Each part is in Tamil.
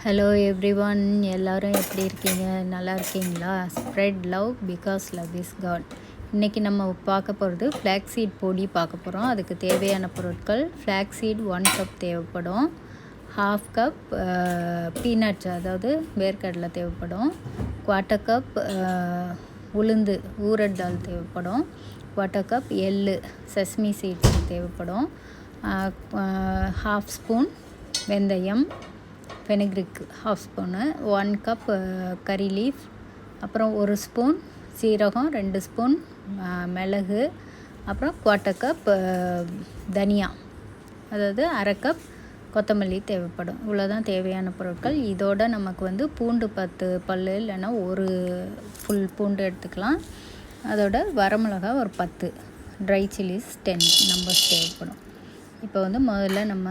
ஹலோ எவ்ரிவன், எல்லோரும் எப்படி இருக்கீங்க? நல்லா இருக்கீங்களா? Spread love because love is God. இன்றைக்கி நம்ம பார்க்க போகிறது ஃப்ளாக்ஸீட் பொடி பார்க்க போகிறோம். அதுக்கு தேவையான பொருட்கள்: ஃப்ளாக்ஸீட் 1 கப் தேவைப்படும், 1/2 கப் பீனட்ஸ் அதாவது வேர்க்கடலை தேவைப்படும், 1/4 கப் உளுந்து ஊரட் தால் தேவைப்படும், 1/4 கப் எள்ளு செஸ்மி சீட்ஸ் தேவைப்படும், 1/2 ஸ்பூன் வெந்தயம், ஃபெனிக்ரிக் 1/2 ஸ்பூனு, 1 கப் கறி லீஃப், அப்புறம் 1 ஸ்பூன் சீரகம், 2 ஸ்பூன் மிளகு, அப்புறம் 1/4 கப் தனியா அதாவது 1/2 கப் கொத்தமல்லி தேவைப்படும். இவ்வளோதான் தேவையான பொருட்கள். இதோட நமக்கு பூண்டு 10 பல் இல்லைன்னா ஒரு ஃபுல் பூண்டு எடுத்துக்கலாம். அதோட வரமிளகா ஒரு 10, ட்ரை சில்லிஸ் 10 நம்பர்ஸ் தேவைப்படும். இப்போ முதல்ல நம்ம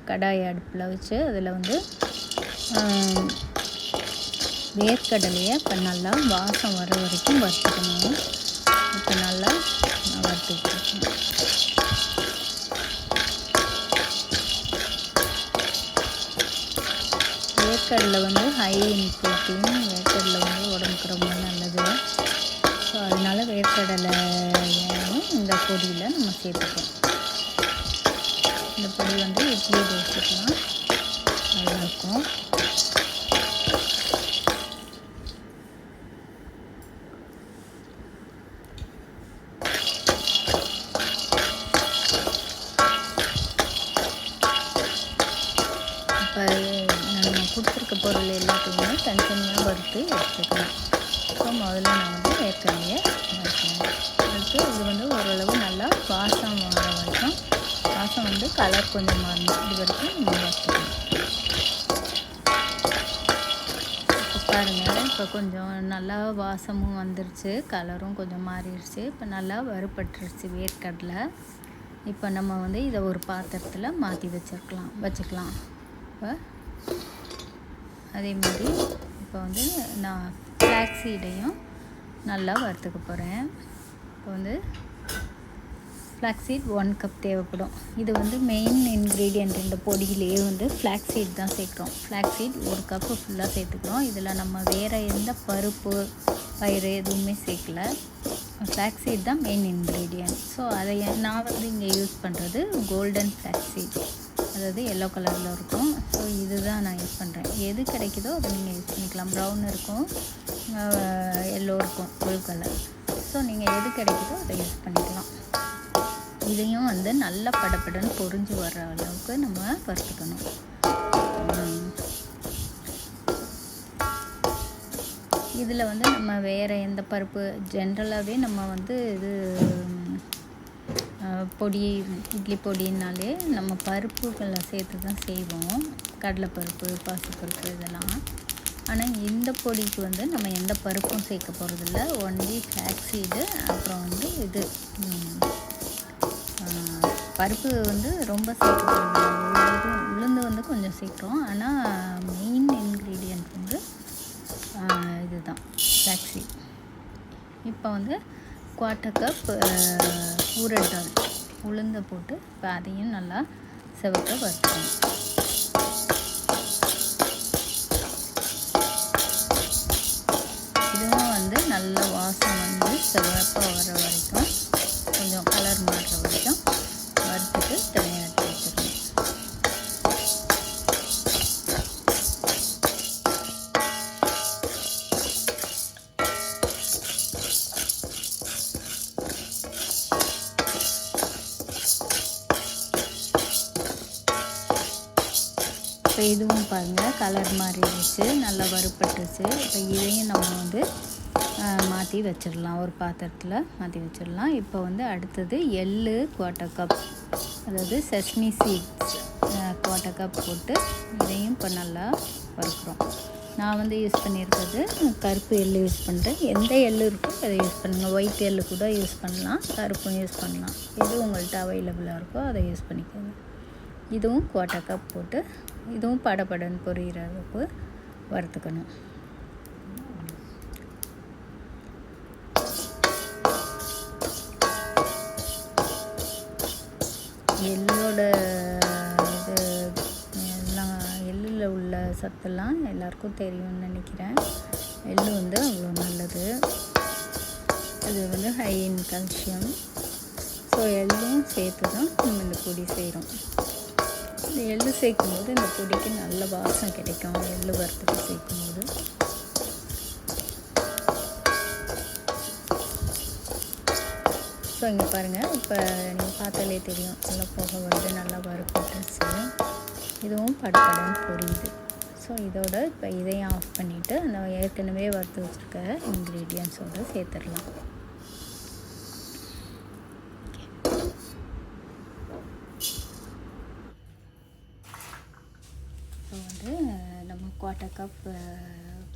கடாயை அடுப்பில் வச்சு அதில் வேர்க்கடலையை இப்போ நல்லா வாசம் வர வரைக்கும் வறுத்துக்கணும். இப்போ நல்லா வறுத்துக்கிட்டு வேர்க்கடலை ஹை இன் ப்ரோட்டீன். வேர்க்கடலை உடம்புக்கு ரொம்ப நல்லது. ஸோ அதனால் வேர்க்கடலையும் இந்த பொடியில் நம்ம சேர்த்துக்கோம். இந்த பொடி இட்லி தோசைக்கெலாம் நல்லாயிருக்கும். இப்போ நம்ம கொடுத்துருக்க பொருள் எல்லாத்தையுமே தனித்தனியாக வறுத்து எடுத்துக்கலாம். ஸோ முதல்ல நான் வேர்க்கடலையை வறுக்கணும். அடுத்து இது ஓரளவு நல்லா வாசம் வர வரைக்கும், வாசம் கலர் கொஞ்சம் மாறணும், இது வரைக்கும் நம்ம வறுத்துக்கணும். இப்போ பாருங்கள், இப்போ கொஞ்சம் நல்லா வாசமும் வந்துருச்சு, கலரும் கொஞ்சம் மாறிடுச்சு. இப்போ நல்லா வறுபட்டுருச்சு வேர்க்கடலை. இப்போ நம்ம இதை ஒரு பாத்திரத்தில் மாற்றி வச்சுக்கலாம். இப்போ அதே மாதிரி இப்போ நான் ஃப்ளாக்ஸீடையும் நல்லா வறுத்துக்க போகிறேன். இப்போ ஃப்ளாக்ஸீட் 1 கப் தேவைப்படும். இது மெயின் இன்க்ரீடியண்ட். இந்த பொடியிலேயே ஃப்ளாக்ஸீட் தான் சேர்க்குறோம். ஃப்ளாக்ஸீட் 1 கப்பு ஃபுல்லாக சேர்த்துக்கிறோம். இதில் நம்ம வேறு எந்த பருப்பு பயிறு எதுவுமே சேர்க்கல. ஃப்ளாக்ஸீட் தான் மெயின் இன்க்ரீடியண்ட். ஸோ அதை நான் இங்கே யூஸ் பண்ணுறது கோல்டன் ஃப்ளாக்ஸீட், அதாவது எல்லோ கலரில் இருக்கும். ஸோ இதுதான் நான் யூஸ் பண்ணுறேன். எது கிடைக்குதோ அதை நீங்கள் யூஸ் பண்ணிக்கலாம். ப்ரௌன் இருக்கும், எல்லோ இருக்கும், ப்ளூ கலர். ஸோ நீங்கள் எது கிடைக்குதோ அதை யூஸ் பண்ணிக்கலாம். இதையும் நல்லா படப்படன்னு பொரிஞ்சு வர்ற அளவுக்கு நம்ம வறுத்துக்கணும். இதில் நம்ம வேறு எந்த பருப்பு ஜென்ரலாகவே நம்ம இது பொடி இட்லி பொடினாலே நம்ம பருப்புகளை சேர்த்து தான் செய்வோம். கடலைப்பருப்பு, பாசிப்பருப்பு இதெல்லாம். ஆனால் இந்த பொடிக்கு நம்ம எந்த பருப்பும் சேர்க்க போகிறதில்ல. ஒன்லி ஃப்ளாக்ஸீடு, அப்புறம் இது பருப்பு ரொம்ப சேர்க்க போகிறது. உளுந்து கொஞ்சம் சேர்க்குறோம். ஆனால் மெயின் இன்க்ரீடியன்ட் இதுதான் ஃப்ளாக்ஸீட். இப்போ 1/4 கப் ஊரட் தால் உளுந்தை போட்டு இப்போ அதையும் நல்லா செவக்க வறுக்கணும். இதுவும் நல்ல வாசம் செவப்பாக வர வரைக்கும், கொஞ்சம் கலர் மாறுற வரைக்கும் வறுத்துட்டு தனியாக எடுத்து வச்சுக்கணும். இப்போ இதுவும் பாருங்கள் கலர் மாறிடுச்சு, நல்லா வறுப்பட்டுச்சு. இப்போ இதையும் நம்ம மாற்றி வச்சிடலாம், ஒரு பாத்திரத்தில் மாற்றி வச்சிடலாம். இப்போ அடுத்தது எள்ளு 1/4 கப், அதாவது செஸ்மி சீட்ஸ் 1/4 கப் போட்டு இதையும் இப்போ நல்லா வறுக்கிறோம். நான் யூஸ் பண்ணியிருக்கிறது கருப்பு எள்ளு யூஸ் பண்ணுறேன். எந்த எள்ளு இருக்கோ அதை யூஸ் பண்ணுங்கள். ஒயிட் எள்ளு கூட யூஸ் பண்ணலாம், கருப்பும் யூஸ் பண்ணலாம். எது உங்கள்கிட்ட அவைலபிளாக இருக்கோ அதை யூஸ் பண்ணிக்கோங்க. இதுவும் 1/4 கப் போட்டு இதுவும் படப்படன்னு பொரியிற அளவுக்கு வறுத்துக்கணும். எள்ளோட இது எல்லாம் எள்ளில் உள்ள சத்தெல்லாம் எல்லாருக்கும் தெரியும்னு நினைக்கிறேன். எள்ளு வந்து அவ்வளோ நல்லது. இது வந்து ஹை இன் கால்சியம். ஸோ எள்ளும் சேர்த்து தான் நம்ம இந்த பொடி செய்கிறோம். இந்த எள்ளு சேர்க்கும்போது இந்த பொடிக்கு நல்ல வாசம் கிடைக்கும். எள்ளு வறுத்துட்டு சேர்க்கும்போது ஸோ இங்கே பாருங்கள், இப்போ நீங்கள் பார்த்தாலே தெரியும், நல்லா புகை வந்து நல்லா வறுப்பட்டுருச்சு. இதுவும் படப்படன்னு பொரியுது. ஸோ இதோட இப்போ இதையும் ஆஃப் பண்ணிவிட்டு அந்த ஏற்கனவே வறுத்து வச்சுருக்க இன்க்ரீடியன்ஸோடு சேர்த்துடலாம். இப்போ வந்து நம்ம 1/4 கப்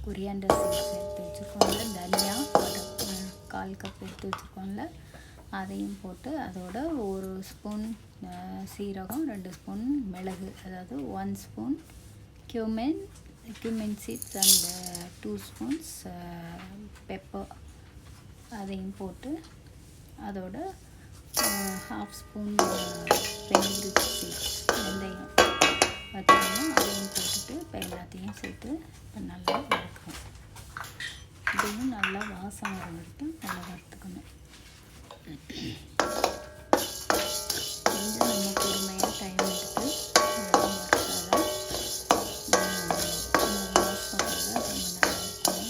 கொரியாண்டர் சீட்ஸ் எடுத்து வச்சுருக்கோம்ல, தனியா 1/4 கப் எடுத்து வச்சுருக்கோம்ல, அதையும் போட்டு அதோட 1 ஸ்பூன் சீரகம், 2 ஸ்பூன் மிளகு, அதாவது 1 spoon cumin seeds and 2 spoons pepper, அதையும் போட்டு அதோட 1/2 ஸ்பூன் பெனில்க் சீட்ஸ், வெந்தயம் வச்சுக்கணும். அதையும் போட்டுட்டு இப்போ எல்லாத்தையும் சேர்த்து இப்போ நல்லா வறுக்கணும். இதையும் நல்லா வாசம் வர வரைக்கும் நல்லா வறுத்துக்கணும். கொஞ்சம் நம்ம பொறுமையாக டைம் எடுத்து இதெல்லாம் வறுத்தாதான் வாசம் ரொம்ப நல்லா இருக்கும்.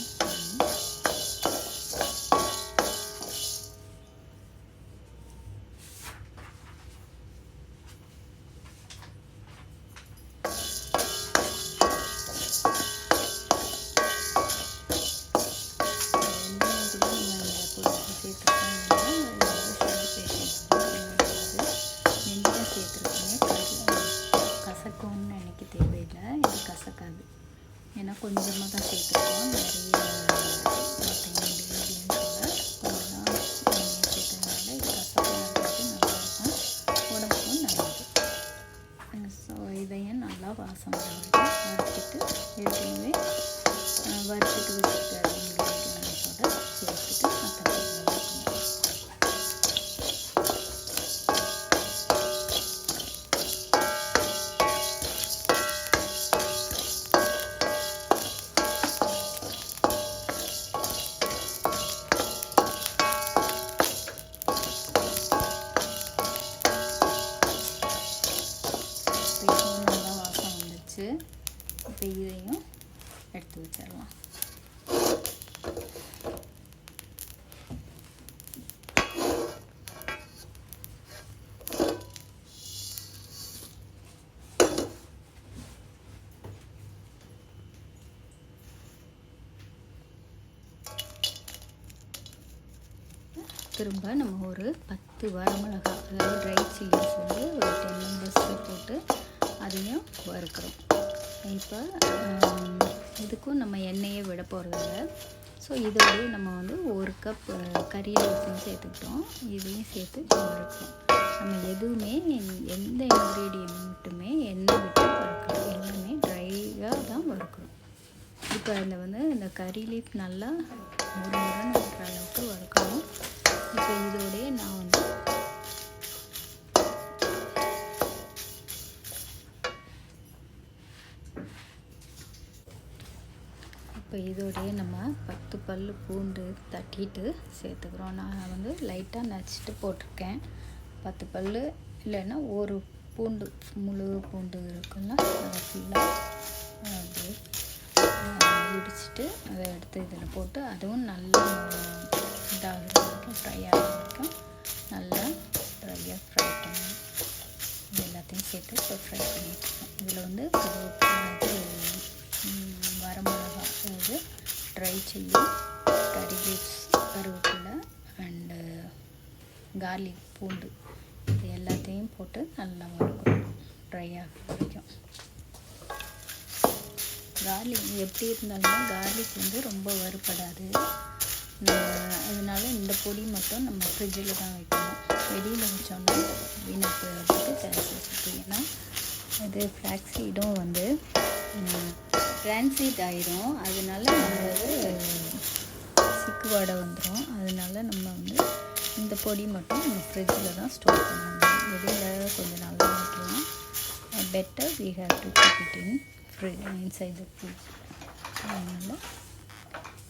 கசக்கும்னு நினைக்க தேவையில்லை, இது கசக்காது. ஏன்னா கொஞ்சமாக தான் சேர்த்துருக்கோம். நிறைய மற்ற இன்க்ரீடியன்ஸோட கொஞ்சம் தான் சேர்த்ததுனால இது கசப்பாக இருக்கிறது நல்லாயிருக்கும், உடம்புக்கும் நல்லது. ஸோ இதையும் நல்லா வாசம் வர வரைக்கும் வறுத்துட்டு ஏற்கனவே வறுத்துட்டு வச்சுருக்க இன்க்ரீடியன்ஸோட சேர்த்துட்டு மற்ற நல்லா வாசம் வந்துச்சு. இப்போ இதையும் எடுத்து வச்சிடலாம். திரும்ப நம்ம ஒரு 10 வரமிளகாய், அதாவது ட்ரை சில்லிஸ் வந்து ஒரு 10 மெம்பர்ஸ்க்கு போட்டு அதையும் வறுக்கிறோம். இப்போ இதுக்கும் நம்ம எண்ணெயே விட போகிறதில்ல. ஸோ இதோடய நம்ம வந்து 1 கப் கறி லீஃபும் சேர்த்துக்கிட்டோம். இதையும் சேர்த்து வறுக்கிறோம். நம்ம எதுவுமே எந்த இன்க்ரீடியண்ட்டுமே எண்ணெய் விட்டு வறுக்கிறோம், எல்லாமே ட்ரையாக தான் வறுக்கிறோம். இப்போ அதில் வந்து இந்த கறி லீஃப் நல்லா முருமுருன்னு வறுக்கிற அளவுக்கு வறுக்கணும். இப்போ இதோடய நான் வந்து நம்ம 10 பல் பூண்டு தட்டிட்டு சேர்த்துக்கிறோம். நான் வந்து லைட்டாக நச்சுட்டு போட்டிருக்கேன். 10 பல் இல்லைன்னா ஒரு பூண்டு, முழு பூண்டு இருக்குல்ல, அதை ஃபுல்லாக அப்படியே இடிச்சிட்டு அதை எடுத்து இதில் போட்டு அதுவும் நல்லா இதாகிற வரைக்கும், ஃப்ரை ஆகிற வரைக்கும் நல்லா ட்ரையாக ஃப்ரை பண்ணணும். இது எல்லாத்தையும் சேர்த்து இப்போ ஃப்ரை பண்ணிட்டுருக்கோம். இதில் வந்து வரமிளகாய், அதாவது ட்ரை சில்லி, கறி லீவ்ஸ், கருவேப்பிலை அண்டு கார்லிக், பூண்டு, இது எல்லாத்தையும் போட்டு நல்லா வறுக்கணும் ட்ரை ஆகிற வரைக்கும். கார்லிக் எப்படி இருந்தாலும் கார்லிக் வந்து ரொம்ப வறுப்படாது. அதனால இந்த பொடி மட்டும் நம்ம ஃப்ரிட்ஜில் தான் வைக்கணும். வெளியில் வச்சோன்னா வீணாக போயிடுறதுக்கு சான்சஸ் இருக்குது. ஏன்னா அது ஃப்ளாக்ஸீடும் வந்து ட்ரான்ஸிட் ஆகிடும். அதனால நம்ம சிக்கு வாடை வந்துடும். அதனால நம்ம வந்து இந்த பொடி மட்டும் நம்ம ஃப்ரிட்ஜில் தான் ஸ்டோர் பண்ணணும். வெளியில் கொஞ்சம் நாள் வைக்கலாம். Better we have to keep it in inside the fridge. அதனால்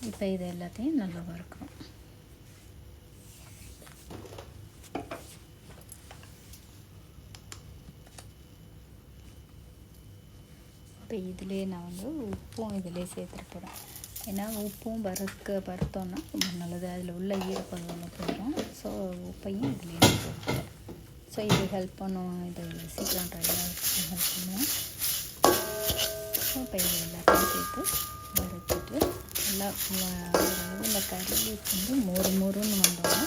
இப்போ இது எல்லாத்தையும் நல்லா வறுக்கிறோம். இப்போ இதிலே நான் வந்து உப்பும் இதிலே சேர்த்துட்டு போகிறேன். ஏன்னா உப்பும் வறுத்தோன்னா ரொம்ப நல்லது, அதில் உள்ள ஈரப்பதம் போயிடும். ஸோ உப்பையும் இதிலே போட்டுட்டேன். ஸோ இது ஹெல்ப் பண்ணும், இது சீக்கிரம் ட்ரையாக ஹெல்ப் பண்ணுவோம். ஸோ இப்போ இது எல்லாத்தையும் சேர்த்து வறுத்துட்டு நல்லா ஓரளவு இந்த கறி வந்து மொறுன்னு வந்தோன்னா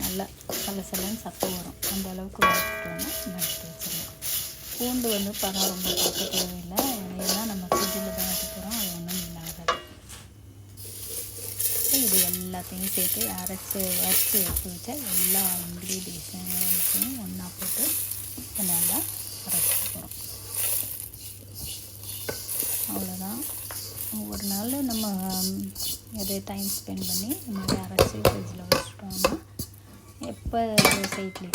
நல்லா சலசலன்னு சத்தம் வரும். அந்த அளவுக்கு வறுத்துட்டோன்னா எடுத்து வச்சிடலாம். பூண்டு வந்து பழம் ரொம்ப பார்க்க தேவையில்லை, ஏன்னா நம்ம ஃப்ரிட்ஜில் தான் வைக்க போகிறோம், அது ஒன்றும் இல்லாகாது. இது எல்லாத்தையும் சேர்த்து வறுத்து எடுத்து வச்ச எல்லா இன்க்ரீடியன்ஸையும் ஒன்றா போட்டு நல்லா அரைச்சிட்டு போகிறோம். அவ்வளோதான். ஒரு நாள் நம்ம எது டைம் ஸ்பெண்ட் பண்ணி இந்த மாதிரி அரைச்சி ஃப்ரிட்ஜில் வச்சுட்டோம்னா எப்போ தோசை இட்லி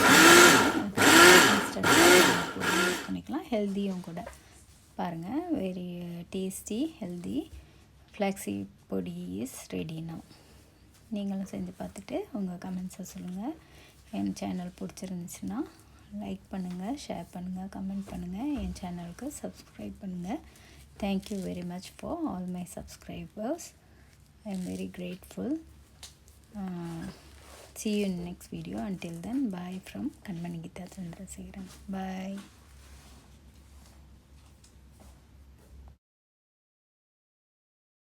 யூஸ் பண்ணிக்கலாம். ஹெல்த்தியும் கூட. பாருங்கள், வெரி டேஸ்டி ஹெல்தி ஃப்ளாக்ஸீட் பொடி இஸ் ரெடி நவ். நீங்களும் செஞ்சு பார்த்துட்டு உங்கள் கமெண்ட்ஸை சொல்லுங்கள். என் சேனல் பிடிச்சிருந்துச்சுன்னா லைக் பண்ணுங்கள், ஷேர் பண்ணுங்கள், கமெண்ட் பண்ணுங்கள். என் சேனலுக்கு சப்ஸ்கிரைப் பண்ணுங்கள். Thank you very much for all my subscribers. I am very grateful. See you in next video. Until then, bye from Kanmani Geeta Chandrasekharan. Bye.